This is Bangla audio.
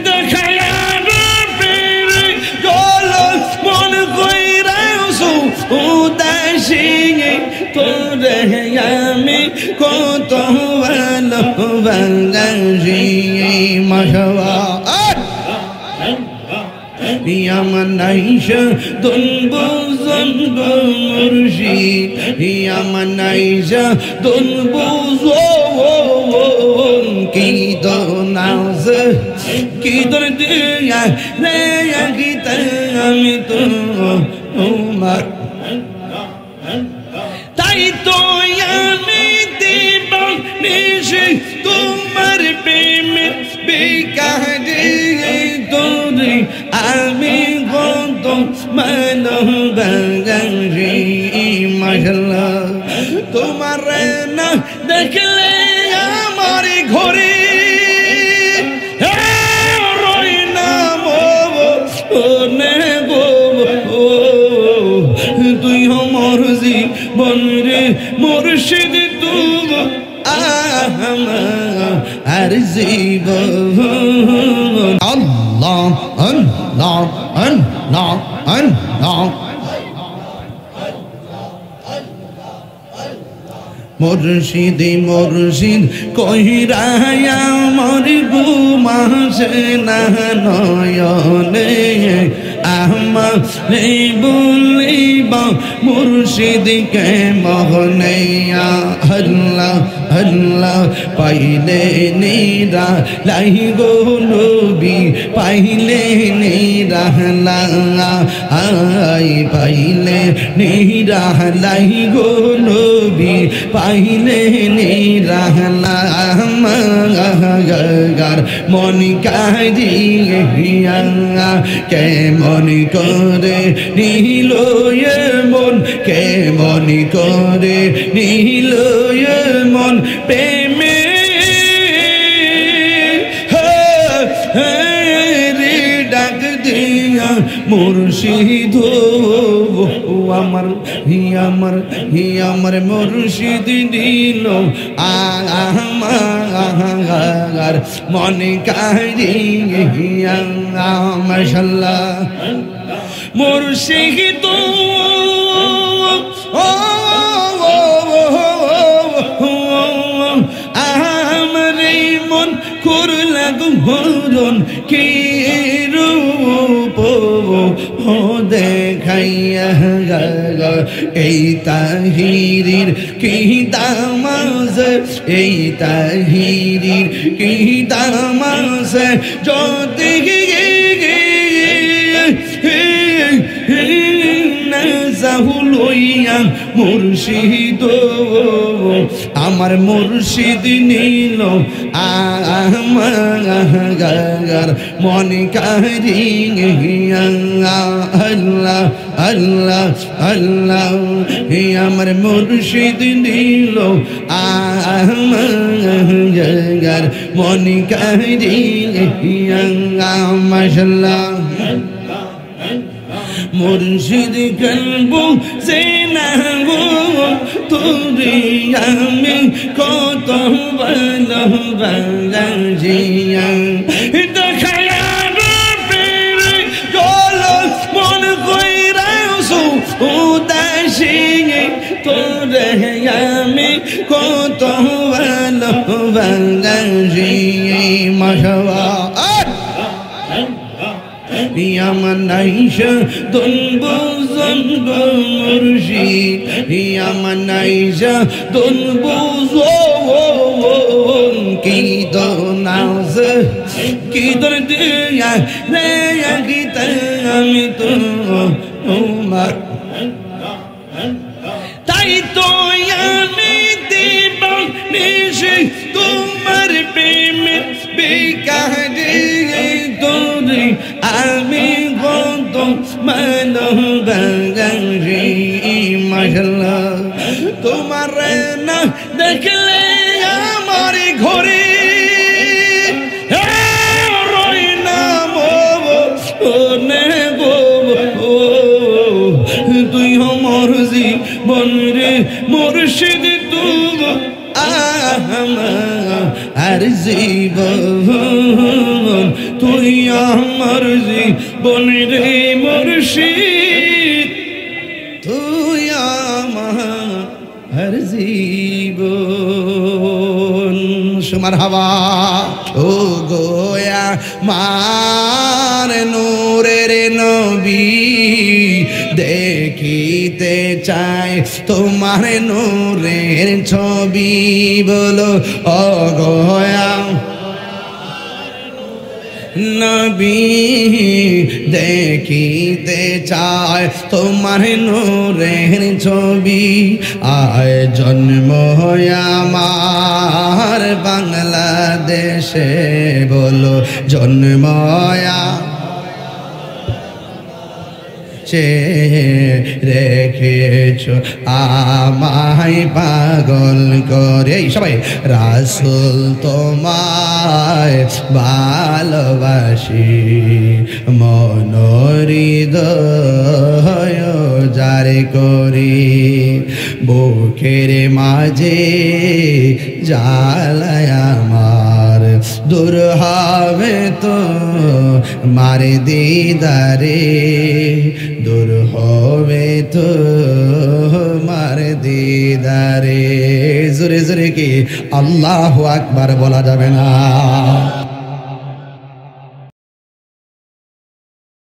দেখায়ার পেরে গলস মন কইরাছো উদাসী তোরে আমি কত ভালোবাসি মাশাআল্লাহ আমার নাইশা দুনবুজন মুর্শিদ আমার নাইশা দুনবুজন কি দনাজ কি দরদিয়া রে গীত আমি তো তোমার তাই তো আমি দিবানিশি তোমার প্রেমে বিকারে তোরে আমি কত ভালোবাসি মাশাআল্লাহ তোমার না দেখলে আমার ঘরে রই না মনে গো তুই আমার জীবন রে মুর্শিদ তুই আর জীবন আল্লাহ আল্লাহ আল্লাহ আল্লাহ মুর্শিদ মুর্শিদ কহিরায়া আমার ঘুমাসে না নয়নে আমারে বলিব মুর্শিদকে মহনে আল্লাহ আল্লাহ পাইলে নিরা লাই গো নবী পাইলে নিরা আই পাইলে নিরা লাই গো নবী পাইলে নিরা আমার মন কাজিয়া কে মন করে নিল মন কে মন করে নিল মন প্রেমে রে ডাক দিয়া মুর্শিদ আমার আমার মুর্শিদ দিল আমার মনে কাজিয়া মাশাআল্লাহ মুর্শিদ আমারে মন করলা গুহরন কি রূপ দেখাইয়া এই তাহিরির কি দামাজ এই তাহিরির কি দামাজ যদি লইয়া মুর্শিদ আমার মুর্শিদ নিল আমার মন কারিয়া আল্লাহ আল্লাহ আল্লাহ আমার মুর্শিদ নিল আমার মন কারিয়া মাশাআল্লাহ মুর্শিদ কলবু সেনাবু তোরে আমি কত ভালোবাসিয়া দেখায়ার পেরে গলস মন কইরাছো উদাসী তোরে আমি কত ভালোবাসি মাশাআল্লাহ আমার নাইশা দুনবুজন মুর্শিদ আমার নাইশা দুনবুজন কি দনাজ কি দরদিয়া রে গীত আমি তো তোমার তাই তো আমি দিবানিশি তোমার প্রেমে বিকারে তোরে আমি কত ভালোবাসি মাশাআল্লাহ তোমার না দেখলে আমার ঘরে রই না মনে গো তুই আমার জীবন রে মুর্শিদ তুই আর জীবন তুই আমার জীবনের মুর্শিদ, তুই আমার জীবন। সুমার হাওয়া ও গোয়া মার নূরের নবী, দেখিতে চাই তোমার নূরের ছবি। বলো ও গোয়া নবী, দেখিতে চায় তোমার নূরের ছবি। আয় জন্ম আমার বাংলাদেশে, বলো জন্ম রেখেছ আমায় পাগল করে। সবাই রাসূল তোমায় ভালোবাসি, মনোহৃদয় জারি করি, বুকের মাঝে জ্বালায় আমার, দূর হবে তো মার দিদারে, দূর হবে তো মার দিদারে। জোরে জোরে কি আল্লাহু আকবার বলা যাবে না?